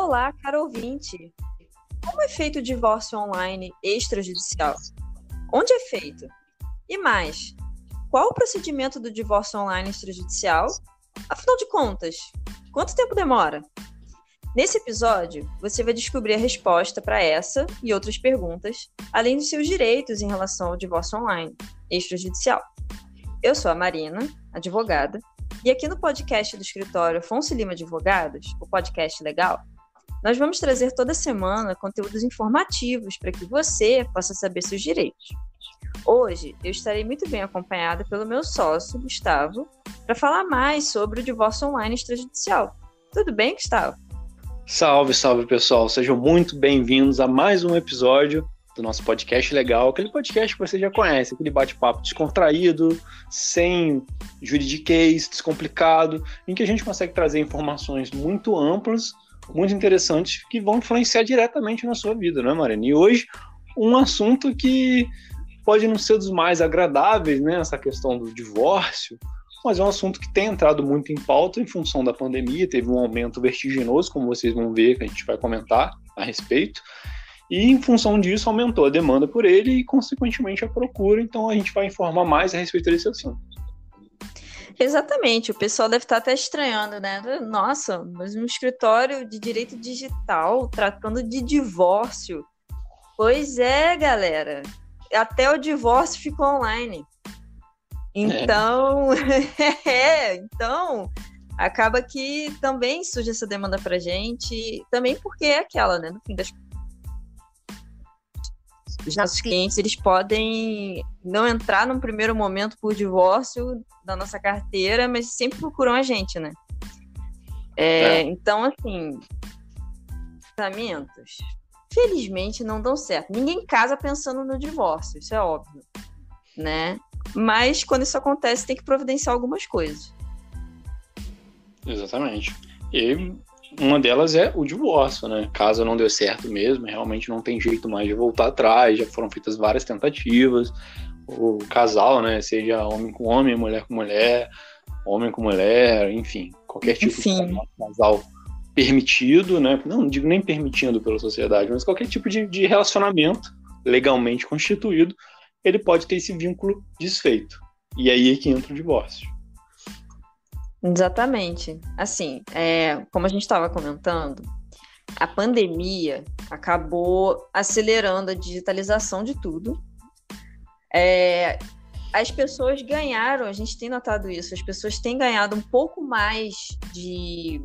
Olá, caro ouvinte! Como é feito o divórcio online extrajudicial? Onde é feito? E mais, qual o procedimento do divórcio online extrajudicial? Afinal de contas, quanto tempo demora? Nesse episódio, você vai descobrir a resposta para essa e outras perguntas, além dos seus direitos em relação ao divórcio online extrajudicial. Eu sou a Marina, advogada, e aqui no podcast do escritório Afonso Lima Advogados, o podcast legal, nós vamos trazer toda semana conteúdos informativos para que você possa saber seus direitos. Hoje, eu estarei muito bem acompanhada pelo meu sócio, Gustavo, para falar mais sobre o divórcio online extrajudicial. Tudo bem, Gustavo? Salve, salve, pessoal. Sejam muito bem-vindos a mais um episódio do nosso podcast legal, aquele podcast que você já conhece, aquele bate-papo descontraído, sem juridiquês, descomplicado, em que a gente consegue trazer informações muito amplas, muito interessantes, que vão influenciar diretamente na sua vida, né, Marina? E hoje, um assunto que pode não ser dos mais agradáveis, né, essa questão do divórcio, mas é um assunto que tem entrado muito em pauta em função da pandemia, teve um aumento vertiginoso, como vocês vão ver, que a gente vai comentar a respeito, e em função disso aumentou a demanda por ele e, consequentemente, a procura, então a gente vai informar mais a respeito desse assunto. Exatamente, o pessoal deve estar até estranhando, né? Nossa, mas um escritório de direito digital tratando de divórcio. Pois é, galera, até o divórcio ficou online. Então, então acaba que também surge essa demanda pra gente, também porque é aquela, né? No fim das os nossos clientes, eles podem não entrar num primeiro momento por divórcio da nossa carteira, mas sempre procuram a gente, né? Então, assim, casamentos, felizmente, não dão certo. Ninguém casa pensando no divórcio, isso é óbvio, né? Mas, quando isso acontece, tem que providenciar algumas coisas. Exatamente. E uma delas é o divórcio, né? Caso não deu certo mesmo, realmente não tem jeito mais de voltar atrás, já foram feitas várias tentativas, o casal, né? Seja homem com homem, mulher com mulher, homem com mulher, enfim, qualquer tipo de casal permitido, né? Não digo nem permitindo pela sociedade, mas qualquer tipo de relacionamento legalmente constituído, ele pode ter esse vínculo desfeito. E aí é que entra o divórcio. Exatamente. Assim, como a gente estava comentando, a pandemia acabou acelerando a digitalização de tudo. As pessoas ganharam, a gente tem notado isso, as pessoas têm ganhado um pouco mais de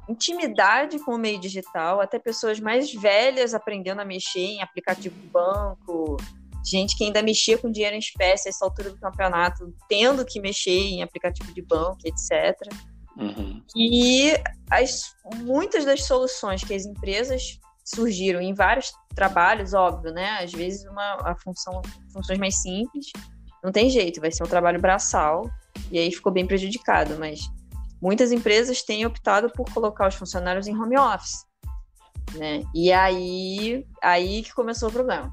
intimidade com o meio digital, até pessoas mais velhas aprendendo a mexer em aplicativo de banco, gente que ainda mexia com dinheiro em espécie a essa altura do campeonato, tendo que mexer em aplicativo de banco, etc. Uhum. E muitas das soluções que as empresas surgiram em vários trabalhos, óbvio, né? Às vezes funções mais simples, não tem jeito, vai ser um trabalho braçal, e aí ficou bem prejudicado, mas muitas empresas têm optado por colocar os funcionários em home office, né? E aí que começou o problema.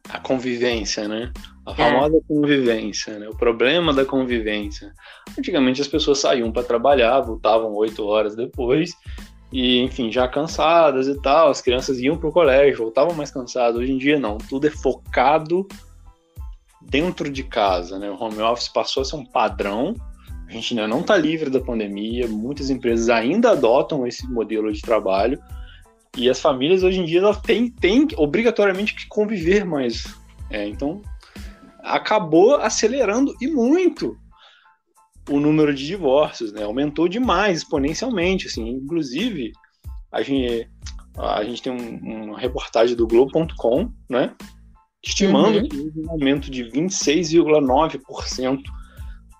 A convivência, né? A famosa convivência, né? O problema da convivência. Antigamente as pessoas saíam para trabalhar, voltavam 8 horas depois, e enfim, já cansadas e tal, as crianças iam para o colégio, voltavam mais cansadas. Hoje em dia não, tudo é focado dentro de casa, né? O home office passou a ser um padrão, a gente ainda não está livre da pandemia, muitas empresas ainda adotam esse modelo de trabalho, e as famílias hoje em dia elas têm obrigatoriamente que conviver mais. Então, acabou acelerando e muito o número de divórcios, né? Aumentou demais, exponencialmente. Assim. Inclusive, a gente tem uma reportagem do Globo.com, né? Estimando que houve um aumento de 26,9%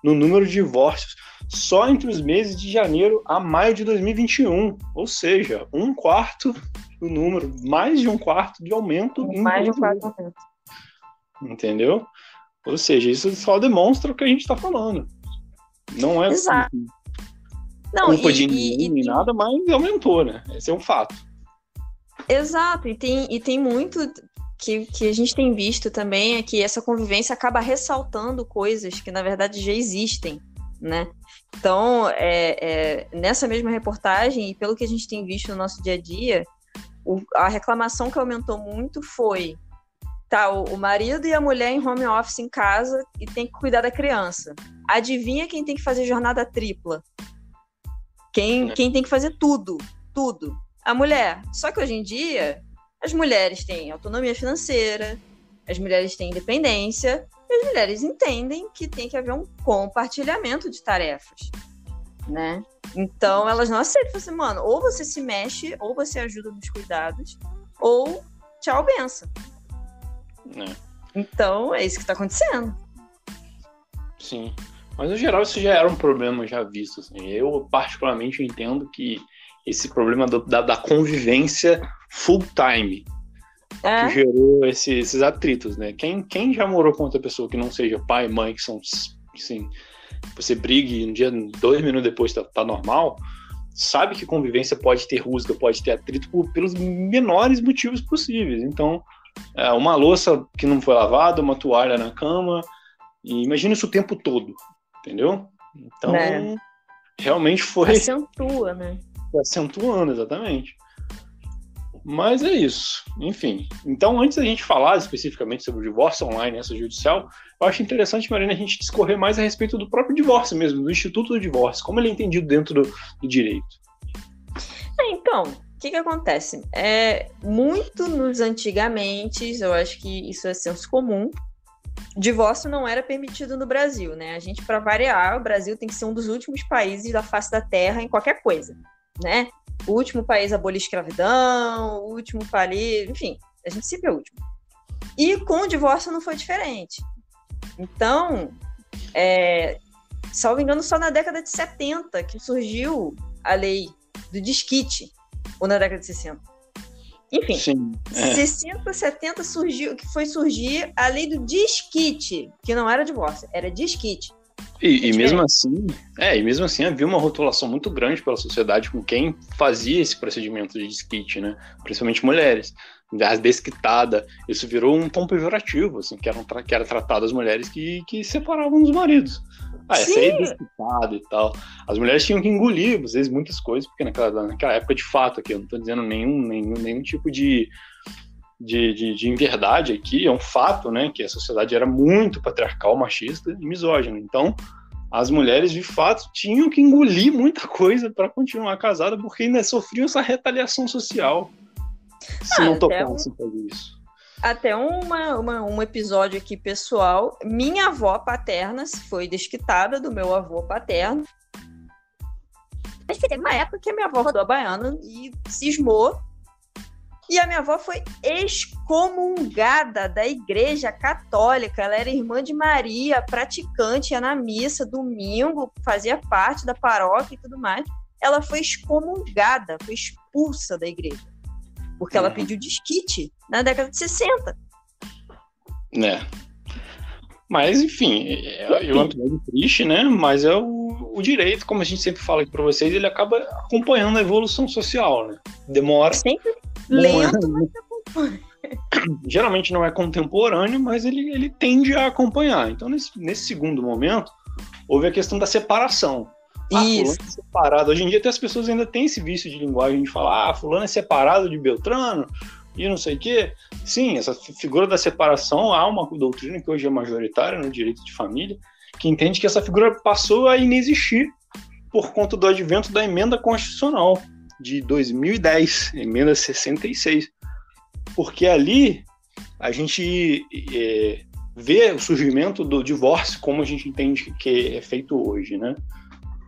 no número de divórcios só entre os meses de janeiro a maio de 2021, ou seja, 1/4 do número, mais de 1/4 de aumento. Mais de 1/4 de aumento. Entendeu? Ou seja, isso só demonstra o que a gente está falando. Não é culpa de ninguém nem nada, mas aumentou, né? Esse é um fato. Exato, e tem muito que a gente tem visto também, é que essa convivência acaba ressaltando coisas que, na verdade, já existem. né? Então, nessa mesma reportagem, e pelo que a gente tem visto no nosso dia a dia, a reclamação que aumentou muito foi o marido e a mulher em home office em casa e tem que cuidar da criança. Adivinha quem tem que fazer jornada tripla? Quem tem que fazer tudo? A mulher. Só que hoje em dia, as mulheres têm autonomia financeira, as mulheres têm independência, e as mulheres entendem que tem que haver um compartilhamento de tarefas, né? Então, elas não aceitam. Assim, mano, ou você se mexe, ou você ajuda nos cuidados, ou tchau, benção. Então, é isso que está acontecendo. Sim. Mas, no geral, isso já era um problema já visto. Assim. Eu, particularmente, entendo que esse problema da convivência full-time que gerou esses atritos, né? Quem já morou com outra pessoa que não seja pai e mãe, que são, assim, você brigue e um dia, 2 minutos depois tá normal, sabe que convivência pode ter rusga, pode ter atrito pelos menores motivos possíveis. Então, uma louça que não foi lavada, uma toalha na cama, e imagina isso o tempo todo, entendeu? Então, realmente foi... Acentua, né? Acentuando, exatamente. Mas é isso. Enfim. Então, antes da gente falar especificamente sobre o divórcio online e extrajudicial, eu acho interessante, Marina, a gente discorrer mais a respeito do próprio divórcio mesmo, do Instituto do Divórcio, como ele é entendido dentro do direito. Então, o que acontece? Muito nos antigamente, eu acho que isso é senso comum, divórcio não era permitido no Brasil, né? A gente, para variar, o Brasil tem que ser um dos últimos países da face da terra em qualquer coisa, né? O último país a abolir escravidão, o último país, enfim, a gente sempre é o último. E com o divórcio não foi diferente. Então, salvo engano, só na década de 70 que surgiu a lei do desquite, ou na década de 60. Enfim, 60, 70 foi surgir a lei do desquite, que não era divórcio, era desquite. E mesmo assim havia uma rotulação muito grande pela sociedade com quem fazia esse procedimento de desquite, né? Principalmente mulheres. A desquitada, isso virou um tom pejorativo, assim, que era tratado as mulheres que separavam dos maridos. Essa aí é desquitada e tal. As mulheres tinham que engolir, às vezes, muitas coisas, porque naquela época, de fato, aqui, eu não estou dizendo nenhum tipo de inverdade aqui, é um fato, né, que a sociedade era muito patriarcal, machista e misógina. Então, as mulheres, de fato, tinham que engolir muita coisa para continuar casada, porque ainda sofriam essa retaliação social se não tocassem fazer isso. Até um episódio aqui pessoal, minha avó paterna foi desquitada do meu avô paterno. Mas teve uma época que a minha avó rodou a baiana e cismou. E a minha avó foi excomungada da Igreja Católica. Ela era irmã de Maria, praticante, ia na missa, domingo, fazia parte da paróquia e tudo mais. Ela foi excomungada, foi expulsa da igreja. Porque ela pediu desquite na década de 60. Mas, enfim, é um episódio triste, né? Mas é o direito, como a gente sempre fala aqui para vocês, ele acaba acompanhando a evolução social, né? Demora. Sempre lento, mas acompanha. Geralmente não é contemporâneo, mas ele tende a acompanhar. Então, nesse segundo momento, houve a questão da separação. Isso. Fulano é separado. Hoje em dia, até as pessoas ainda têm esse vício de linguagem de falar, fulano é separado de Beltrano e não sei o quê. Sim, essa figura da separação, há uma doutrina que hoje é majoritária no direito de família, que entende que essa figura passou a inexistir por conta do advento da emenda constitucional de 2010, emenda 66. Porque ali a gente vê o surgimento do divórcio como a gente entende que é feito hoje, né?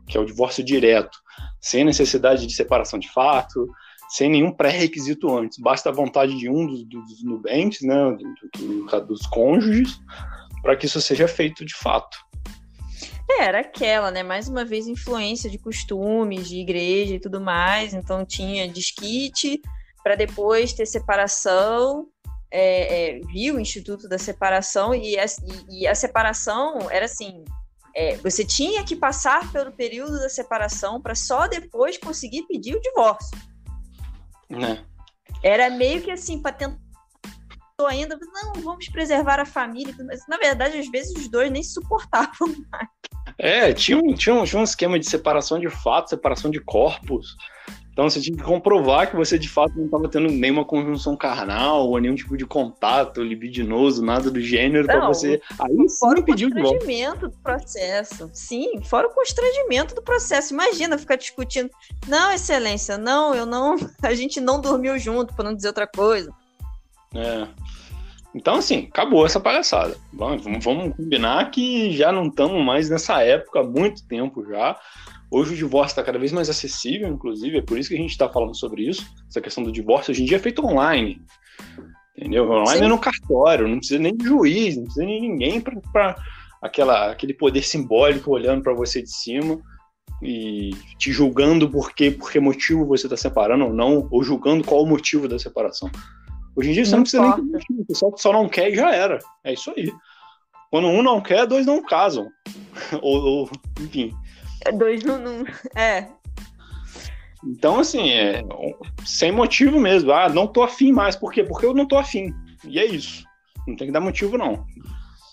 Que é o divórcio direto, sem necessidade de separação de fato, sem nenhum pré-requisito antes. Basta a vontade de um dos nubentes, né, dos cônjuges, para que isso seja feito de fato. Era aquela, né? Mais uma vez, influência de costumes, de igreja e tudo mais. Então, tinha desquite, para depois ter separação. Viu o Instituto da Separação, e a separação era assim... você tinha que passar pelo período da separação para só depois conseguir pedir o divórcio. Era meio que assim, para tentar ainda, não, vamos preservar a família, mas na verdade, às vezes, os dois nem se suportavam mais. Tinha um esquema de separação de fato, separação de corpos. Então você tinha que comprovar que você de fato não estava tendo nenhuma conjunção carnal ou nenhum tipo de contato libidinoso, nada do gênero, para você. Aí sim pedir de volta. Fora o constrangimento do processo. Sim, fora o constrangimento do processo. Imagina ficar discutindo. Não, excelência, não, eu não. A gente não dormiu junto, para não dizer outra coisa. Então, assim, acabou essa palhaçada. Vamos combinar que já não estamos mais nessa época há muito tempo já. Hoje o divórcio está cada vez mais acessível, inclusive, é por isso que a gente está falando sobre isso. Essa questão do divórcio hoje em dia é feito online. Entendeu? Online é no cartório, não precisa nem de juiz, não precisa nem de ninguém para aquele poder simbólico olhando para você de cima e te julgando por que motivo você está separando ou não, ou julgando qual o motivo da separação. Hoje em dia você não precisa nem ter motivo, o pessoal só não quer e já era. É isso aí. Quando um não quer, dois não casam. ou enfim. Dois não. Então, assim, sem motivo mesmo. Não tô afim mais. Por quê? Porque eu não tô afim. E é isso. Não tem que dar motivo, não.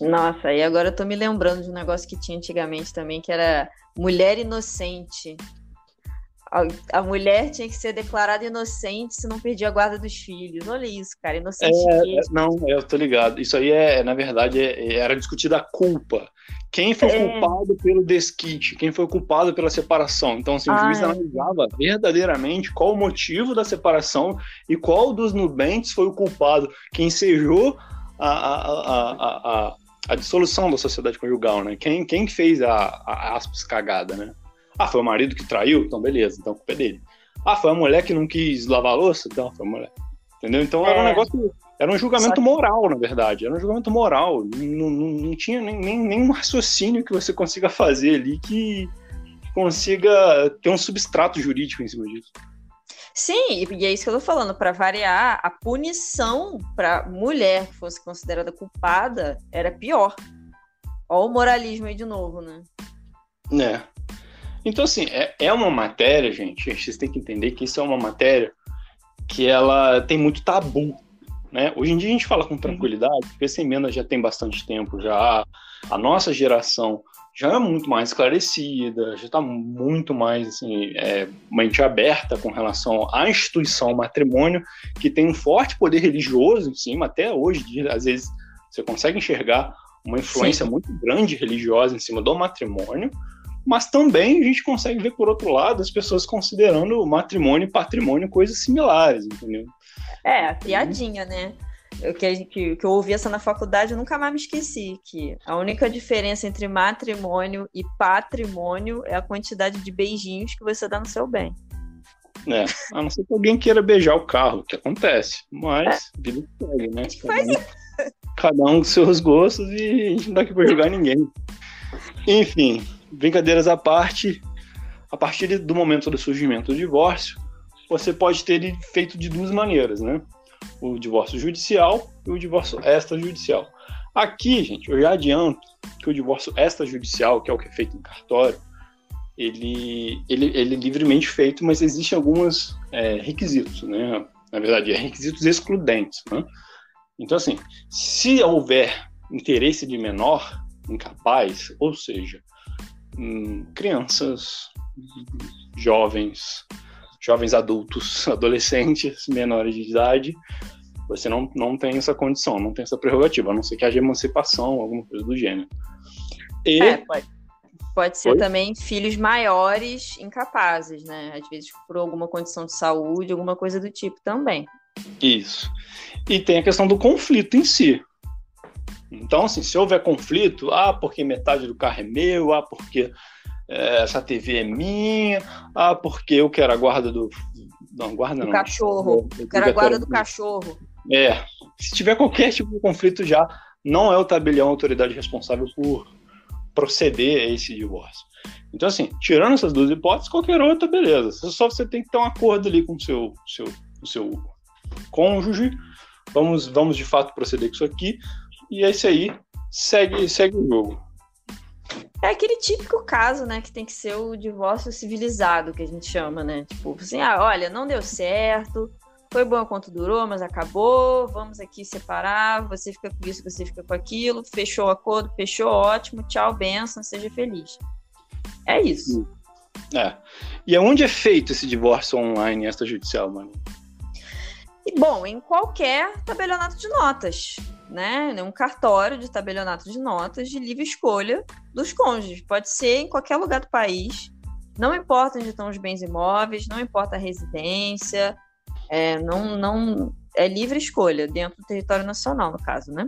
Nossa, e agora eu tô me lembrando de um negócio que tinha antigamente também, que era mulher inocente. A mulher tinha que ser declarada inocente se não perdia a guarda dos filhos. Olha isso, cara, inocente. Não, eu tô ligado. Isso aí, na verdade, era discutida a culpa. Quem foi culpado pelo desquite? Quem foi culpado pela separação? Então, assim, o juiz analisava verdadeiramente qual o motivo da separação e qual dos nubentes foi o culpado que ensejou a dissolução da sociedade conjugal, né? Quem fez a aspas cagada, né? Foi o marido que traiu? Então beleza, então a culpa é dele. Foi a mulher que não quis lavar a louça? Então foi a mulher. Entendeu? Então era um negócio, era um julgamento moral, na verdade. Era um julgamento moral. Não tinha nenhum raciocínio que você consiga fazer ali que consiga ter um substrato jurídico em cima disso. Sim, e é isso que eu tô falando. Para variar, a punição para mulher que fosse considerada culpada era pior. Olha o moralismo aí de novo, né? Então, assim, é uma matéria, gente, vocês têm que entender que isso é uma matéria que ela tem muito tabu, né? Hoje em dia a gente fala com tranquilidade, porque essa emenda já tem bastante tempo, já a nossa geração já é muito mais esclarecida, já está muito mais, assim, mente aberta com relação à instituição matrimônio, que tem um forte poder religioso em cima, até hoje, às vezes você consegue enxergar uma influência muito grande religiosa em cima do matrimônio, mas também a gente consegue ver, por outro lado, as pessoas considerando o matrimônio e patrimônio coisas similares, entendeu? A piadinha, né? Que eu ouvi essa na faculdade, eu nunca mais me esqueci, que a única diferença entre matrimônio e patrimônio é a quantidade de beijinhos que você dá no seu bem. A não ser que alguém queira beijar o carro, que acontece, mas vida segue, né? Cada um com seus gostos e a gente não dá aqui pra julgar ninguém. Enfim, brincadeiras à parte, a partir do momento do surgimento do divórcio, você pode ter ele feito de duas maneiras, né? O divórcio judicial e o divórcio extrajudicial. Aqui, gente, eu já adianto que o divórcio extrajudicial, que é o que é feito em cartório, ele é livremente feito, mas existem alguns requisitos, né? Na verdade, requisitos excludentes, né? Então, assim, se houver interesse de menor incapaz, ou seja, crianças, jovens adultos, adolescentes, menores de idade, você não tem essa condição, não tem essa prerrogativa, a não ser que haja emancipação, alguma coisa do gênero. Pode ser também filhos maiores incapazes, né? Às vezes por alguma condição de saúde, alguma coisa do tipo também. Isso. E tem a questão do conflito em si. Então, assim, se houver conflito, porque metade do carro é meu, porque essa TV é minha, porque eu quero a guarda do cachorro. Eu quero a guarda do cachorro. Se tiver qualquer tipo de conflito já, não é o tabelião a autoridade responsável por proceder a esse divórcio. Então, assim, tirando essas duas hipóteses, qualquer outra, beleza. Só você tem que ter um acordo ali com o seu cônjuge. Vamos de fato proceder com isso aqui. E é isso aí, segue o jogo. É aquele típico caso, né, que tem que ser o divórcio civilizado, que a gente chama, né? Tipo assim, olha, não deu certo, foi bom quanto durou, mas acabou, vamos aqui separar, você fica com isso, você fica com aquilo, fechou o acordo, fechou, ótimo, tchau, bênção, seja feliz. É isso. É. E aonde é feito esse divórcio online extrajudicial, mano? E, bom, em qualquer tabelionato de notas, né? Um cartório de tabelionato de notas de livre escolha dos cônjuges. Pode ser em qualquer lugar do país. Não importa onde estão os bens imóveis, não importa a residência. Não é livre escolha dentro do território nacional, no caso, né?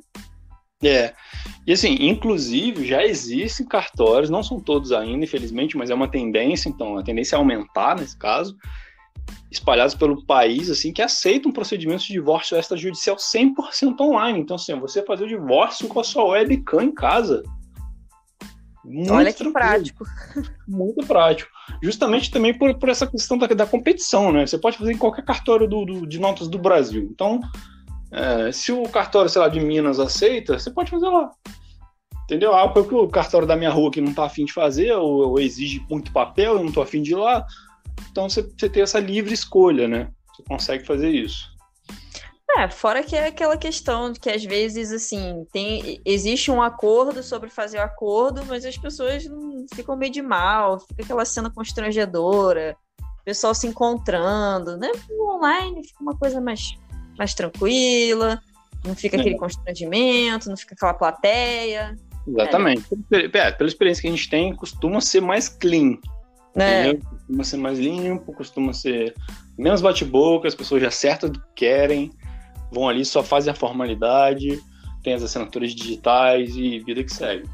E assim, inclusive já existem cartórios, não são todos ainda, infelizmente, mas é uma tendência, então a tendência é aumentar nesse caso, espalhados pelo país, assim, que aceitam procedimentos de divórcio extrajudicial 100% online. Então, assim, você fazer o divórcio com a sua webcam em casa. Olha que prático. Muito prático. Justamente também por essa questão da competição, né? Você pode fazer em qualquer cartório de notas do Brasil. Então, se o cartório, sei lá, de Minas aceita, você pode fazer lá. Entendeu? Porque o cartório da minha rua que não tá afim de fazer, ou exige muito papel, eu não tô afim de ir lá. Então você tem essa livre escolha, né? Você consegue fazer isso. Fora que é aquela questão de que às vezes, assim, existe um acordo sobre fazer o acordo, mas as pessoas ficam meio de mal, fica aquela cena constrangedora, o pessoal se encontrando, né? No online fica uma coisa mais tranquila, não fica aquele constrangimento, não fica aquela plateia. Exatamente. Pela experiência que a gente tem, costuma ser mais clean. Costuma ser mais limpo, costuma ser menos bate-boca, as pessoas já acertam do que querem, vão ali, só fazem a formalidade, tem as assinaturas digitais e vida que segue.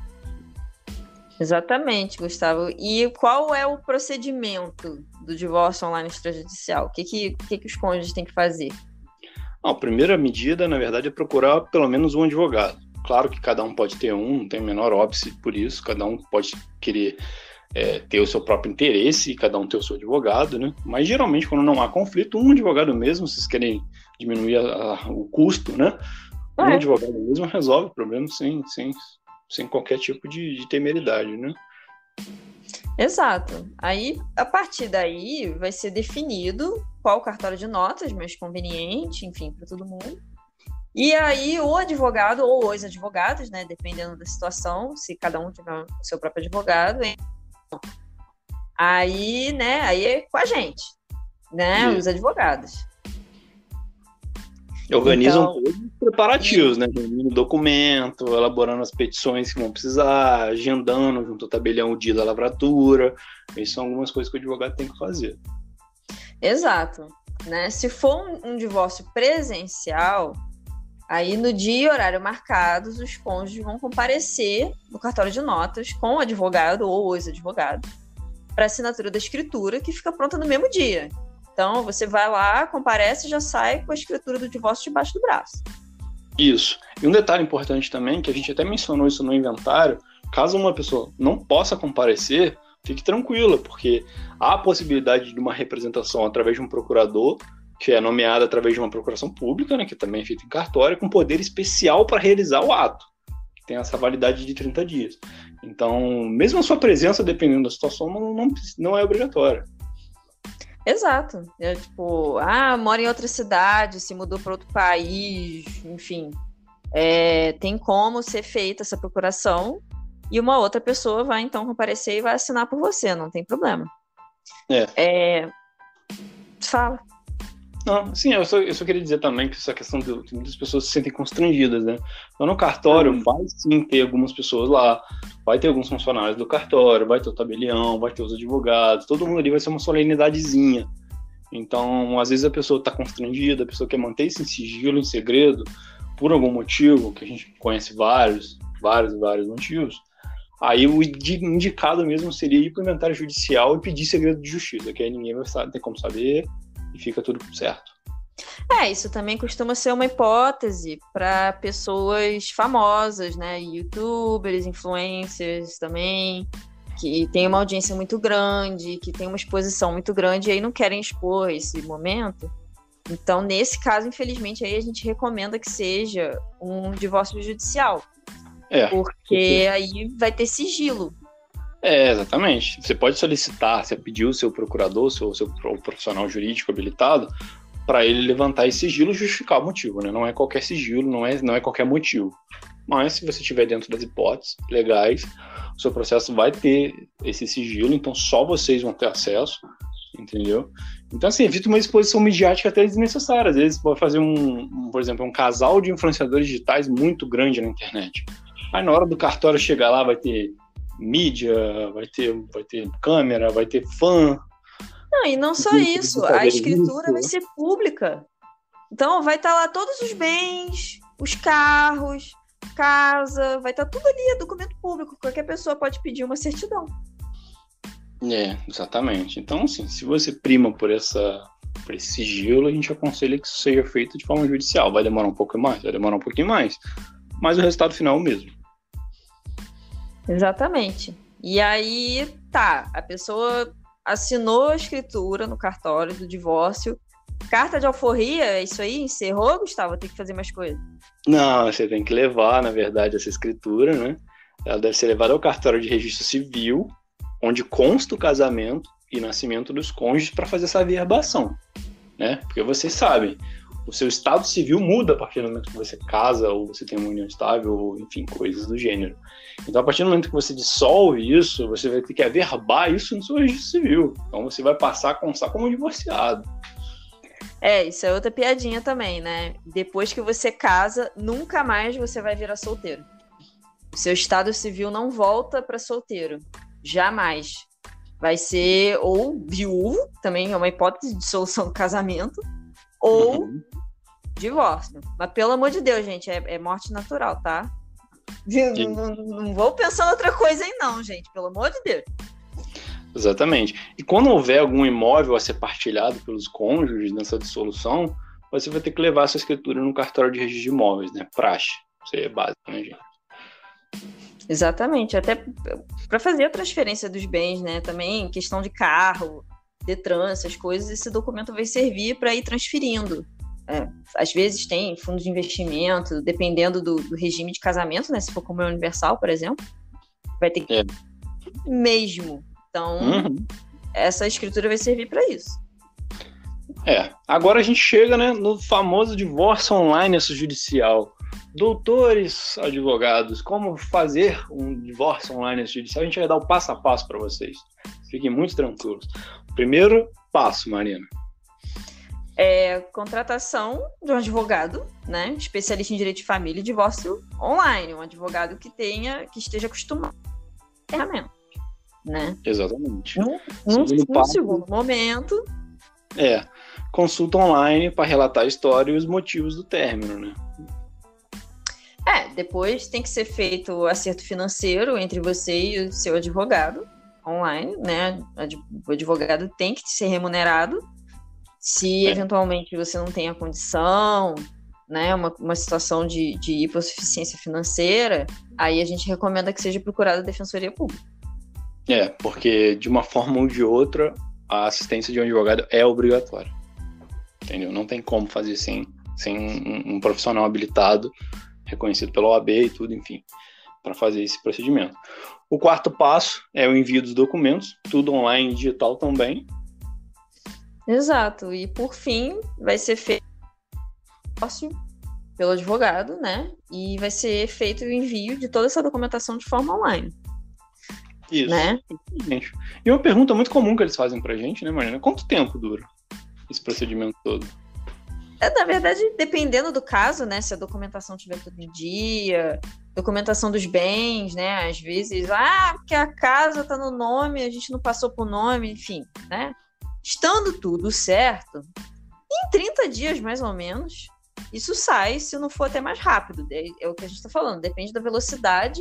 Exatamente, Gustavo. E qual é o procedimento do divórcio online extrajudicial? O que os cônjuges têm que fazer? A primeira medida, na verdade, é procurar pelo menos um advogado. Claro que cada um pode ter não tem o menor óbice por isso, cada um pode querer ter o seu próprio interesse e cada um ter o seu advogado, né? Mas geralmente quando não há conflito, um advogado mesmo, se vocês querem diminuir o custo, né? Um advogado mesmo resolve o problema sem qualquer tipo de temeridade, né? Exato. Aí, a partir daí, vai ser definido qual cartório de notas mais conveniente, enfim, para todo mundo. E aí, o advogado ou os advogados, né, dependendo da situação, se cada um tiver o seu próprio advogado, aí é com a gente, né, os advogados. Organizam todos os preparativos, né, reunindo documento, elaborando as petições que vão precisar, agendando junto ao tabelião o dia da lavratura. Essas são algumas coisas que o advogado tem que fazer. Exato. Né? Se for um divórcio presencial, aí no dia e horário marcados, os cônjuges vão comparecer no cartório de notas com o advogado ou os advogados para assinatura da escritura, que fica pronta no mesmo dia. Então, você vai lá, comparece e já sai com a escritura do divórcio debaixo do braço. Isso. E um detalhe importante também, que a gente até mencionou isso no inventário, caso uma pessoa não possa comparecer, fique tranquila, porque há a possibilidade de uma representação através de um procurador, que é nomeado através de uma procuração pública, né, que também é feita em cartório, com poder especial para realizar o ato, que tem essa validade de 30 dias. Então, mesmo a sua presença, dependendo da situação, não é obrigatória. Exato. Mora em outra cidade, se mudou para outro país, enfim. Tem como ser feita essa procuração e uma outra pessoa vai então comparecer e vai assinar por você, não tem problema. Fala. Não, sim, eu só queria dizer também que essa questão de muitas pessoas se sentem constrangidas, né? Então, no cartório vai sim ter algumas pessoas lá, vai ter alguns funcionários do cartório, vai ter o tabelião, vai ter os advogados, todo mundo ali vai ser uma solenidadezinha. Então, às vezes a pessoa está constrangida, a pessoa quer manter esse sigilo em segredo por algum motivo, que a gente conhece vários motivos. Aí o indicado mesmo seria ir para o inventário judicial e pedir segredo de justiça, que aí ninguém vai ter como saber e fica tudo certo. Isso também costuma ser uma hipótese para pessoas famosas, né? YouTubers, influencers também, que tem uma audiência muito grande, que tem uma exposição muito grande e aí não querem expor esse momento. Então, nesse caso, infelizmente, aí a gente recomenda que seja um divórcio judicial. Porque aí vai ter sigilo. Exatamente. Você pode solicitar, você pedir o seu procurador, o seu profissional jurídico habilitado, para ele levantar esse sigilo e justificar o motivo, né? Não é qualquer sigilo, não é qualquer motivo. Mas se você estiver dentro das hipóteses legais, o seu processo vai ter esse sigilo, então só vocês vão ter acesso, entendeu? Então, assim, evita uma exposição midiática até desnecessária. Às vezes pode fazer por exemplo, um casal de influenciadores digitais muito grande na internet. Aí na hora do cartório chegar lá, vai ter mídia, vai ter câmera, vai ter fã. Não, e não só isso, a escritura vai ser pública. Então vai estar lá todos os bens, os carros, casa, vai estar tudo ali, é documento público. Qualquer pessoa pode pedir uma certidão. Exatamente. Então, assim, se você prima por esse sigilo, a gente aconselha que isso seja feito de forma judicial. Vai demorar um pouco mais, mas o resultado final é o mesmo. Exatamente. E aí, a pessoa assinou a escritura no cartório do divórcio. Carta de alforria, é isso aí? Encerrou, Gustavo? Tem que fazer mais coisas? Não, você tem que levar, na verdade, essa escritura, né? Ela deve ser levada ao cartório de registro civil, onde consta o casamento e nascimento dos cônjuges para fazer essa averbação, né? Porque vocês sabem, o seu estado civil muda a partir do momento que você casa ou você tem uma união estável, ou enfim, coisas do gênero. Então, a partir do momento que você dissolve isso, você vai ter que averbar isso no seu registro civil. Então, você vai passar a constar como divorciado. Isso é outra piadinha também, né? Depois que você casa, nunca mais você vai virar solteiro. O seu estado civil não volta para solteiro. Jamais. Vai ser ou viúvo, também é uma hipótese de dissolução do casamento, ou divórcio. Mas pelo amor de Deus, gente, é morte natural, tá? Não vou pensar em outra coisa aí não, gente, pelo amor de Deus. Exatamente. E quando houver algum imóvel a ser partilhado pelos cônjuges nessa dissolução, você vai ter que levar essa escritura no cartório de registro de imóveis, né? Praxe. Isso aí é básico, né, gente? Exatamente. Até para fazer a transferência dos bens, né? Também questão de carro, Detran, essas coisas, esse documento vai servir para ir transferindo. Às vezes tem fundo de investimento, dependendo do regime de casamento, né? Se for comunhão universal, por exemplo, vai ter que mesmo. Então, essa escritura vai servir para isso. Agora a gente chega, né, no famoso divórcio online extrajudicial. Doutores, advogados, como fazer um divórcio online extrajudicial? A gente vai dar o passo a passo para vocês. Fiquem muito tranquilos. Primeiro passo, Marina. Contratação de um advogado, né, especialista em direito de família e divórcio online. Um advogado que esteja acostumado com a ferramenta. Né? Exatamente. No segundo momento, consulta online para relatar a história e os motivos do término, né? Depois tem que ser feito o acerto financeiro entre você e o seu advogado online, né? O advogado tem que ser remunerado. Se eventualmente você não tem a condição, né, uma situação de hipossuficiência financeira, aí a gente recomenda que seja procurada a Defensoria Pública. Porque de uma forma ou de outra, a assistência de um advogado é obrigatória. Entendeu? Não tem como fazer sem um profissional habilitado, reconhecido pela OAB e tudo, enfim, para fazer esse procedimento. O quarto passo é o envio dos documentos, tudo online, digital também. Exato. E por fim, vai ser feito pelo advogado, né? E vai ser feito o envio de toda essa documentação de forma online. Isso. Né? E uma pergunta muito comum que eles fazem pra gente, né, Marina? Quanto tempo dura esse procedimento todo? Na verdade, dependendo do caso, né? Se a documentação estiver tudo em dia, documentação dos bens, né? Às vezes, porque a casa tá no nome, a gente não passou pro nome, enfim, né? Estando tudo certo, em 30 dias, mais ou menos, isso sai, se não for até mais rápido. É o que a gente tá falando, depende da velocidade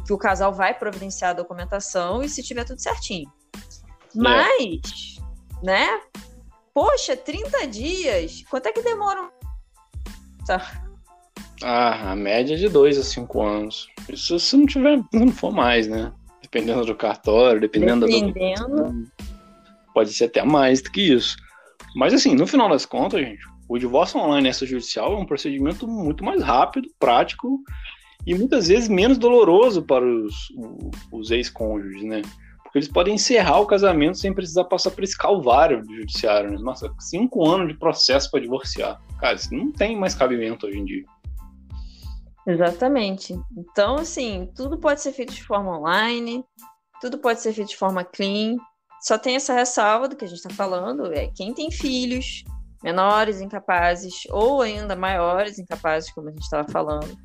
que o casal vai providenciar a documentação e se tiver tudo certinho. Mas, né? Poxa, 30 dias, quanto é que demora? A média é de 2 a 5 anos. Isso se não for mais, né? Dependendo do cartório, dependendo da documentação, pode ser até mais do que isso. Mas assim, no final das contas, gente, o divórcio online extrajudicial é um procedimento muito mais rápido, prático e muitas vezes menos doloroso para os ex-cônjuges, né? Porque eles podem encerrar o casamento sem precisar passar por esse calvário do judiciário, né? Nossa, 5 anos de processo para divorciar. Cara, isso não tem mais cabimento hoje em dia. Exatamente. Então, assim, tudo pode ser feito de forma online, tudo pode ser feito de forma clean. Só tem essa ressalva do que a gente está falando, é quem tem filhos menores, incapazes, ou ainda maiores, incapazes, como a gente estava falando.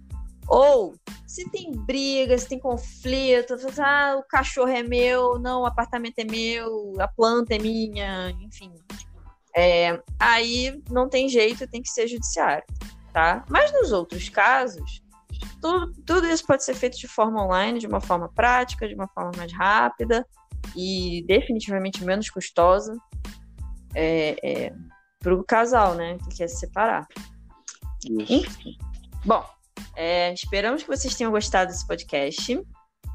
Ou se tem briga, se tem conflito, o cachorro é meu, não, o apartamento é meu, a planta é minha, enfim. Aí não tem jeito, tem que ser judiciário, tá? Mas nos outros casos, tudo isso pode ser feito de forma online, de uma forma prática, de uma forma mais rápida e definitivamente menos custosa para o casal, né, que quer se separar. Isso. Enfim. Bom, esperamos que vocês tenham gostado desse podcast.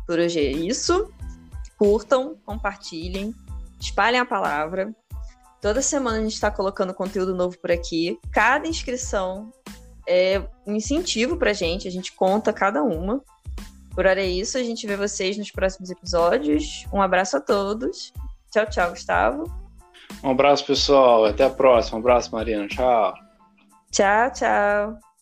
Por hoje é isso. Curtam, compartilhem, espalhem a palavra. Toda semana a gente está colocando conteúdo novo por aqui. Cada inscrição é um incentivo pra gente. A gente conta cada uma. Por hora é isso. A gente vê vocês nos próximos episódios. Um abraço a todos. Tchau, tchau, Gustavo. Um abraço, pessoal. Até a próxima. Um abraço, Mariana. Tchau. Tchau, tchau.